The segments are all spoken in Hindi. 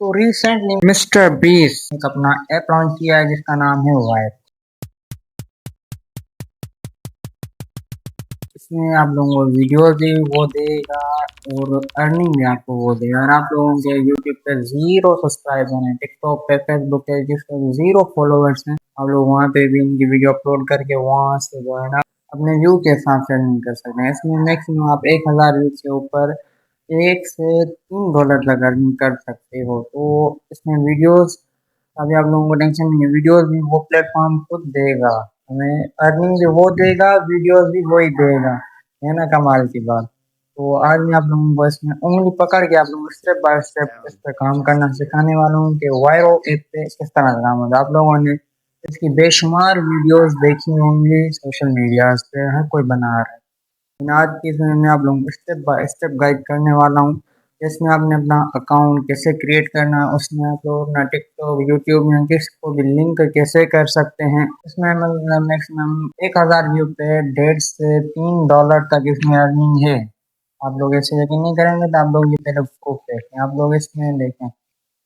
तो रिसेंटली मिस्टर बीस एक अपना ऐप लॉन्च किया है जिसका नाम है वायर। इसमें आप लोगों को वीडियोस भी वो देगा और अर्निंग भी आपको वो देगा। और आप लोगों के यूट्यूब पे 0 सब्सक्राइबर हैं, टिकटॉक पे, फेसबुक पे जिसके 0 फॉलोअर्स हैं, आप लोग वहाँ पे भी इनकी वीडियो अपलोड करके वहाँ से जो है ना अपने व्यू के हिसाब से अर्निंग कर सकते हैं। इसमें मैक्सिमम आप 1000 व्यूज के ऊपर $1 से $3 तक अर्निंग कर सकते हो। तो इसमें वीडियोस अभी आप लोगों को टेंशन नहीं है, वीडियोस भी वो प्लेटफॉर्म खुद देगा, हमें अर्निंग भी वो देगा, वीडियोस भी वही देगा, है ना कमाल की बात। तो आज मैं आप लोगों को इसमें उंगली पकड़ के आप लोगों को स्टेप बाय स्टेप इस पे काम करना सिखाने वाला हूँ कि वायरो ऐप पे किस तरह का काम होता है। आप लोगों ने इसकी बेशुमार वीडियोस देखी होंगी सोशल मीडिया पे, हर कोई बना रहा है। आज की इसमें मैं आप लोगों को स्टेप बाय स्टेप गाइड करने वाला हूँ। इसमें आपने अपना अकाउंट कैसे क्रिएट करना है, उसमें आप लोग अपना टिकटॉक, यूट्यूब या किसी को भी लिंक कैसे कर सकते हैं। इसमें मतलब मैक्सिमम 1000 व्यू पे $1.5 से $3 तक इसमें अर्निंग है। आप लोग ऐसे यकीन नहीं करेंगे तो आप लोग ये पहले प्रूफ देखें। आप लोग इसमें देखें,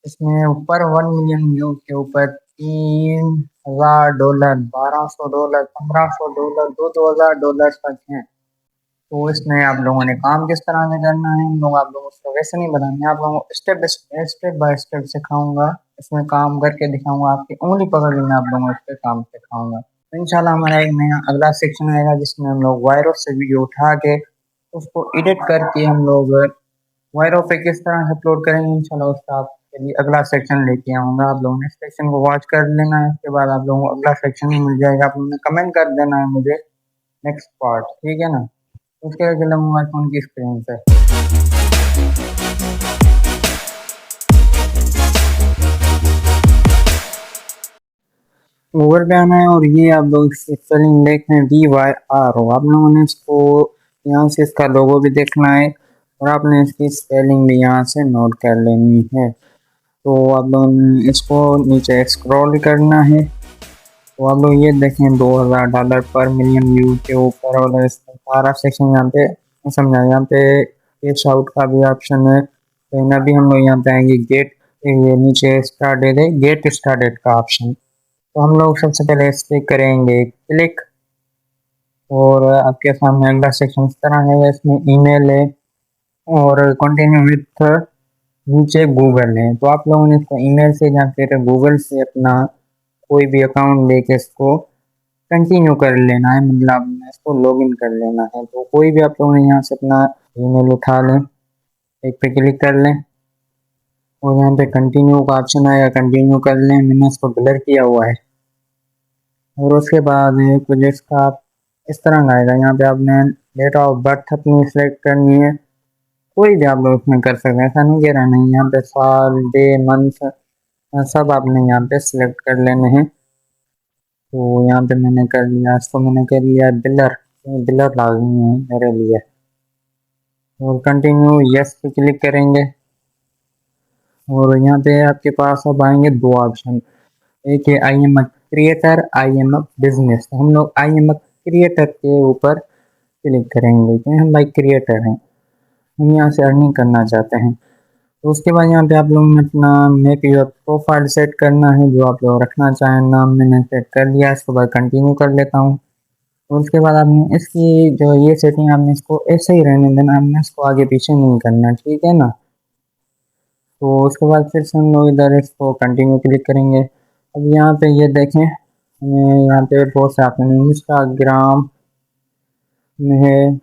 इसमें ऊपर 1 मिलियन व्यू के ऊपर $3000, $1200, $1500, $2000 तक हैं। तो इसमें आप लोगों ने काम किस तरह से करना है, हम लोग आप लोगों को वैसे नहीं बताएंगे, आप लोगों को स्टेप बाय स्टेप सिखाऊंगा। इसमें काम करके दिखाऊंगा, आपकी उंगली पकड़ के मैं आप लोगों को इस पे काम सिखाऊंगा। तो इंशाल्लाह हमारा एक नया अगला सेक्शन आएगा जिसमें हम लोग वायरो से वीडियो उठा के उसको एडिट करके हम लोग वायरो पे किस तरह से अपलोड करेंगे। इंशाल्लाह उसका आपके लिए अगला सेक्शन लेके आऊँगा। आप लोगों ने इस सेक्शन को वॉच कर लेना है, उसके बाद आप लोगों को अगला सेक्शन ही मिल जाएगा। आप लोगों ने कमेंट कर देना है मुझे नेक्स्ट पार्ट, ठीक है ना। उसके बाद चला मोबाइल फोन की स्क्रीन पे। गूगल पे आना है और ये आप लोग स्पेलिंग देख रहे हैं VYRO। आप लोगों ने इसको यहाँ से इसका लोगो भी देखना है और आपने इसकी स्पेलिंग भी यहाँ से नोट कर लेनी है। तो आप लोगों ने इसको नीचे स्क्रॉल करना है। तो आप लोग ये देखें $2000 पर मिलियन व्यू के ऊपर, और सारा सेक्शन यहाँ पे समझा। यहाँ पे कैश आउट का भी ऑप्शन है। तो अभी हम लोग यहाँ पे आएंगे गेट, ये नीचे स्टार्टेड है, गेट स्टार्टेड का ऑप्शन। तो हम लोग सबसे पहले इस पे करेंगे क्लिक और आपके सामने अगला सेक्शन इस तरह है। इसमें ईमेल है और कंटिन्यू विथ नीचे गूगल है। तो आप लोगों ने इसको ईमेल से या फिर गूगल से अपना कोई भी अकाउंट लेके इसको कंटिन्यू कर लेना है, मतलब इसको लॉगिन कर लेना है। तो कोई भी आप लोगों ने यहाँ से अपना ईमेल उठा लें, एक पे क्लिक कर लें और यहाँ पे कंटिन्यू का ऑप्शन आएगा, कंटिन्यू कर लें। मैंने इसको ब्लर किया हुआ है। और उसके बाद कुछ इसका इस तरह का आएगा। यहाँ पे आपने डेट ऑफ बर्थ अपनी सेलेक्ट करनी है, कोई भी आप लोग उसमें कर सकते हैं, ऐसा नहीं कह रहा नहीं। यहाँ पे साल, डे, मंथ सब आपने यहाँ पे सिलेक्ट कर लेने हैं। तो यहाँ पे मैंने कर लिया, इसको मैंने कर लिया ब्लर, ब्लर लाजमी है मेरे लिए। और कंटिन्यू यस पे क्लिक करेंगे और यहाँ पे आपके पास अब आएंगे 2 ऑप्शन। एक है I am a creator, I am a business. हम लोग आई एम अ क्रिएटर के ऊपर क्लिक करेंगे क्योंकि हम भाई क्रिएटर हैं, हम यहाँ से अर्निंग करना चाहते हैं। तो उसके बाद यहाँ पे आप लोगों ने अपना मेक योर प्रोफाइल सेट करना है, जो आप लोग रखना चाहें नाम मैंने सेट कर लिया। इसके बाद कंटिन्यू कर लेता हूँ। और उसके बाद आपने इसकी जो ये सेटिंग आपने इसको ऐसे ही रहने देना, आपने इसको आगे पीछे नहीं करना, ठीक है ना। तो उसके बाद फिर से हम लोग इधर इसको कंटिन्यू क्लिक करेंगे। अब यहाँ पे ये देखें, हमें यहाँ पे बहुत से आपने इंस्टाग्राम है,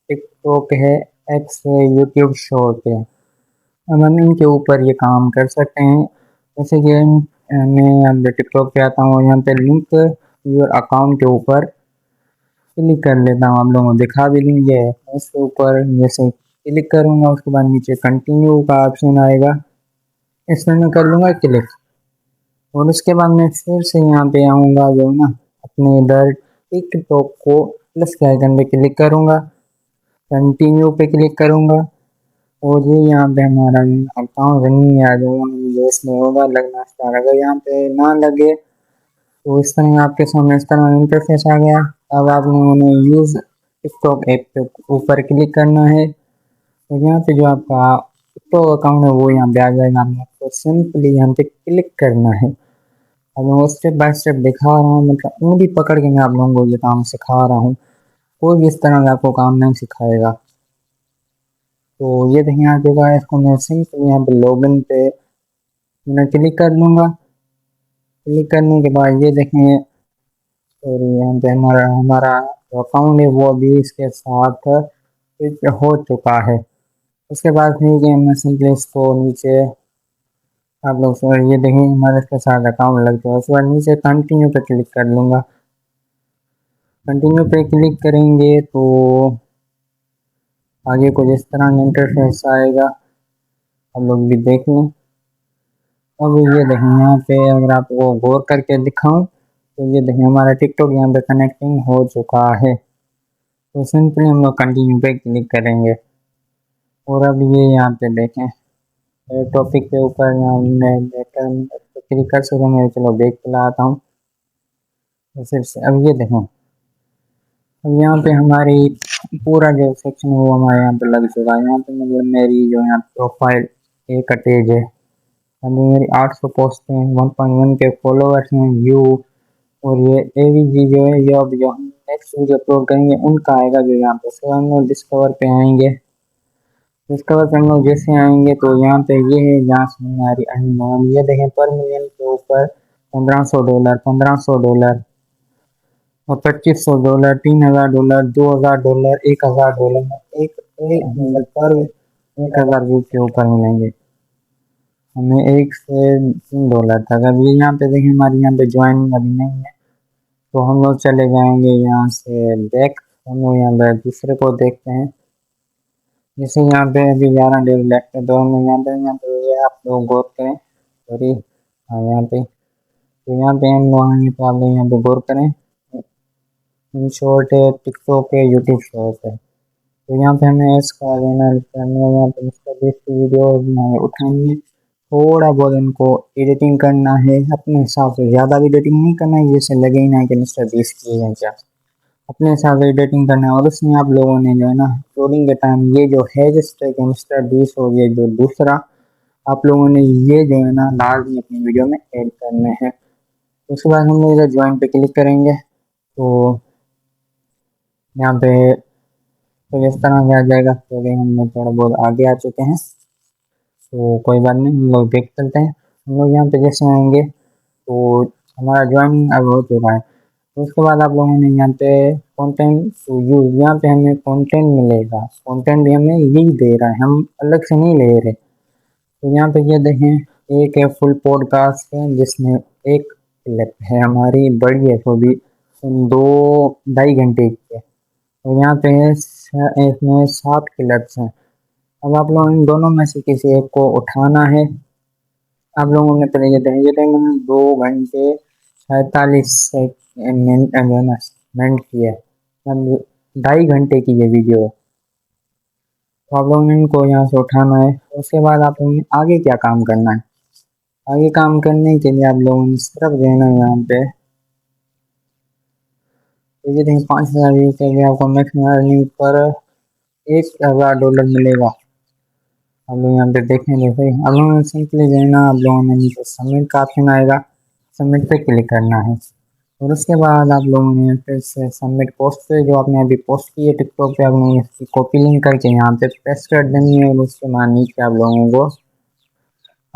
टिकटॉक है, एक्स है, यूट्यूब शॉर्ट है। अब हम इनके ऊपर ये काम कर सकते हैं। जैसे कि मैं यहाँ टिकटॉक पे आता हूँ, यहाँ पे लिंक योर अकाउंट के ऊपर क्लिक कर लेता हूँ। आप लोगों को दिखा भी लेंगे, इसके ऊपर जैसे क्लिक करूँगा उसके बाद नीचे कंटिन्यू का ऑप्शन आएगा, इसमें मैं कर लूँगा क्लिक। और उसके बाद मैं फिर से यहाँ पे आऊँगा, जो ना अपने इधर टिकटॉक को प्लस के आइकन पे क्लिक करूँगा, कंटिन्यू पे क्लिक करूँगा और ये यहाँ पे हमारा अकाउंट रनिंग आ जाएगा, इसमें होगा लगना स्टार्ट। अगर यहाँ पे ना लगे तो इस तरह आपके सामने इस तरह इंटरफेस आ गया। अब आप लोगों ने यूज़ टिकटॉक ऐप पे ऊपर क्लिक करना है और यहाँ पे जो आपका टिकटॉक अकाउंट है वो यहाँ पे आ जाएगा। आपको सिंपली यहाँ पे क्लिक करना है। अब मैं स्टेप बाय स्टेप दिखा रहा हूँ, मतलब उंगली पकड़ के मैं आप लोगों को ये काम सिखा रहा हूँ। कोई भी इस तरह का आपको काम नहीं सिखाएगा। तो ये देखिए आ चुका है। इसको मैं सिंपली यहाँ पे लॉगिन पे मैं क्लिक कर लूँगा। क्लिक करने के बाद ये देखें, और यहाँ पे हमारा हमारा जो अकाउंट है वो अभी इसके साथ स्विच हो चुका है। उसके बाद फिर मैं सिंपली इसको नीचे आप लोग ये देखिए हमारे इसके साथ अकाउंट लग गया। उसके बाद नीचे कंटिन्यू पे क्लिक कर लूँगा। कंटिन्यू पे क्लिक करेंगे तो आगे कुछ इस तरह का इंटरफेस आएगा, आप लोग भी देख लें। अब ये देखें यहाँ पे अगर आपको गौर करके दिखाऊं तो ये देखें हमारा टिकटॉक यहाँ पे कनेक्टिंग हो चुका है। तो सिंपली हम लोग कंटिन्यू पे क्लिक करेंगे। और अब ये यहाँ पे देखें टॉपिक के ऊपर क्लिक कर सकते हैं। चलो बैक चला आता हूँ फिर से। अब ये देखें, अब यहाँ पे हमारी पूरा जो सेक्शन है वो हमारे यहाँ पे लग चुका है। यहाँ पे मतलब मेरी जो यहाँ प्रोफाइल एक अटैच है। अभी मेरी 800 पोस्ट हैं, 1.1 के फॉलोअर्स हैं, व्यू। और ये एवीजी जो है ये अब जो हम नेक्स्ट वीडियो अपलोड करेंगे उनका आएगा जो यहाँ पे। सो हम लोग डिस्कवर पे आएंगे। डिस्कवर पे हम लोग जैसे आएंगे तो यहाँ पे ये है जहाँ से हमारी अर्निंग। ये देखें पर मिलियन के ऊपर $1500, $1500 और $2500, $3000, $2000, $1000, एक पर $1000 व्यू के ऊपर मिलेंगे हमें $1 से $3 तक। अब ये यहाँ पे देखिए हमारी यहाँ पे ज्वाइनिंग अभी नहीं है, तो हम लोग चले जाएंगे यहाँ से बैक। हम लोग यहाँ पे दूसरे को देखते हैं। जैसे यहाँ पे अभी 11 डेज लेफ्ट है, तो हम यहाँ पे ये आप लोग गौर करें। सॉरी, हाँ यहाँ पे, तो यहाँ पे हम लोग आएंगे तो आप लोग यहाँ पे गौर करें। शॉर्ट है, टिकटॉक है, यूट्यूब शॉर्ट है। तो यहाँ पे हमें इसका देना यहाँ पे मिस्टर बीस्ट की वीडियो उठानी है। थोड़ा बहुत इनको एडिटिंग करना है अपने हिसाब से, ज़्यादा भी एडिटिंग नहीं करना है जैसे लगे ही ना कि मिस्टर बीस्ट की है क्या। अपने हिसाब से एडिटिंग करना है। और उसमें आप लोगों ने जो है ना अपलोडिंग के टाइम ये जो है जिस तरह के मिस्टर बीस्ट हो गया, जो दूसरा आप लोगों ने ये जो है ना लाजमी अपनी वीडियो में ऐड करने हैं। उसके बाद हम लोग इधर ज्वाइन पे क्लिक करेंगे तो यहाँ पे तो इस तरह से आ जाएगा। तो हम लोग थोड़ा बहुत आगे आ चुके हैं, तो कोई बात नहीं, हम लोग देख चलते हैं। हम लोग यहाँ पे जैसे आएंगे तो हमारा ज्वाइनिंग अब हो चुका है। तो उसके बाद आप लोगों ने यहाँ पे कंटेंट टू यूज, यहाँ पे हमें कंटेंट मिलेगा। कंटेंट भी हमें यही दे रहा है, हम अलग से नहीं ले रहे। तो यहाँ पे ये देखें एक है फुल पॉडकास्ट है जिसमें एक क्लिप है हमारी बड़ी है, तो भी 2-2.5 घंटे की है। तो यहाँ पे इसमें 7 क्लिप्स हैं। अब आप लोगों ने दोनों में से किसी एक को उठाना है। आप लोगों ने पहले ये मैंने 2 घंटे 47 मिनट की है, 2.5 घंटे की ये वीडियो है। तो आप लोगों ने इनको यहाँ से उठाना है। उसके बाद आप लोगों ने आगे क्या काम करना है। आगे काम करने के लिए आप लोगों ने सिर्फ देना है यहाँ पे, तो ये देखिए 5000 व्यूज के लिए आपको मैक्सिमम अर्निंग पर $1000 मिलेगा। आप लोग यहाँ पे देखेंगे सही। अब लोगों सिंपली देना, आप लोगों ने नीचे सबमिट का ऑप्शन आएगा, सबमिट पे क्लिक करना है। और उसके बाद आप लोगों ने फिर से सबमिट पोस्ट पे जो आपने अभी पोस्ट की है टिकटॉक पे, आप लोगों ने इसकी कॉपी लिंक करके यहाँ पे पेस्ट कर देनी है। और उसके बाद नीचे आप लोगों को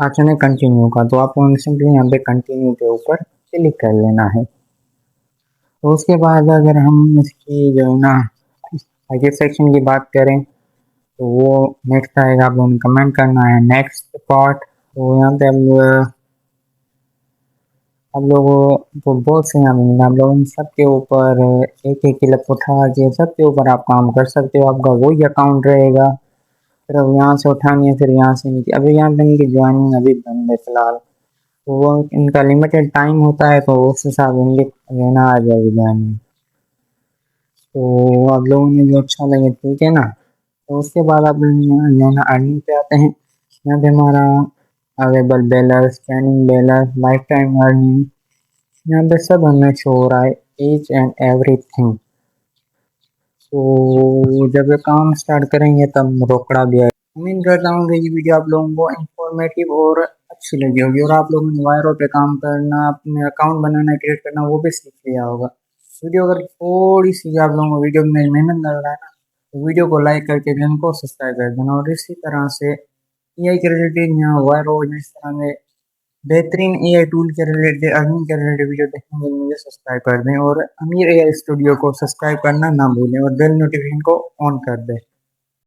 ऑप्शन है कंटिन्यू का, तो आप लोगों ने सिंपली यहाँ पे कंटिन्यू के ऊपर क्लिक कर लेना है। तो उसके बाद अगर हम इसकी जो है ना आगे सेक्शन की बात करें तो वो नेक्स्ट आएगा, आप लोगों ने कमेंट करना है नेक्स्ट पार्ट। तो यहाँ पे आप लोगों को बहुत से यहाँ मिलेंगे। आप लोग सबके ऊपर एक एक क्लिप उठा के सबके ऊपर आप काम कर सकते हो। आपका वही अकाउंट रहेगा, फिर अब यहाँ से उठानी है, फिर यहाँ से नीचे। अभी यहाँ पे इनकी ज्वाइनिंग अभी बंद है फिलहाल, तो वो इनका लिमिटेड टाइम होता है, तो उस हिसाब से इनकी लेना आ जाएगी ज्वाइनिंग। तो आप लोगों ने जो अच्छा लगे ठीक है ना। तो उसके बाद आप लेना अर्निंग पे आते हैं। यहाँ पे हमारा available balance, scanning balance, life time earning, यहाँ पे सब हमें शो हो रहा है, ईच एंड एवरीथिंग। तो जब ये काम स्टार्ट करेंगे तब रोकड़ा भी आएगा। उम्मीद करता हूँ कि ये वीडियो आप लोगों को इंफॉर्मेटिव और अच्छी लगी होगी और आप लोगों ने वायरो पे काम करना, अपने अकाउंट बनाना, क्रिएट करना वो भी सीख लिया होगा। वीडियो अगर थोड़ी सी आप लोगों को वीडियो में मेहनत लग रहा है ना, तो वीडियो को लाइक करके चैनल को सब्सक्राइब कर देना। और इसी तरह से एआई के रिलेटेड या वायरो जिस तरह में बेहतरीन एआई टूल के रिलेटेड, अर्निंग के रिलेटेड वीडियो देखने के लिए मुझे सब्सक्राइब कर दें और अमीर एआई स्टूडियो को सब्सक्राइब करना ना भूलें और बेल नोटिफिकेशन को ऑन कर दें।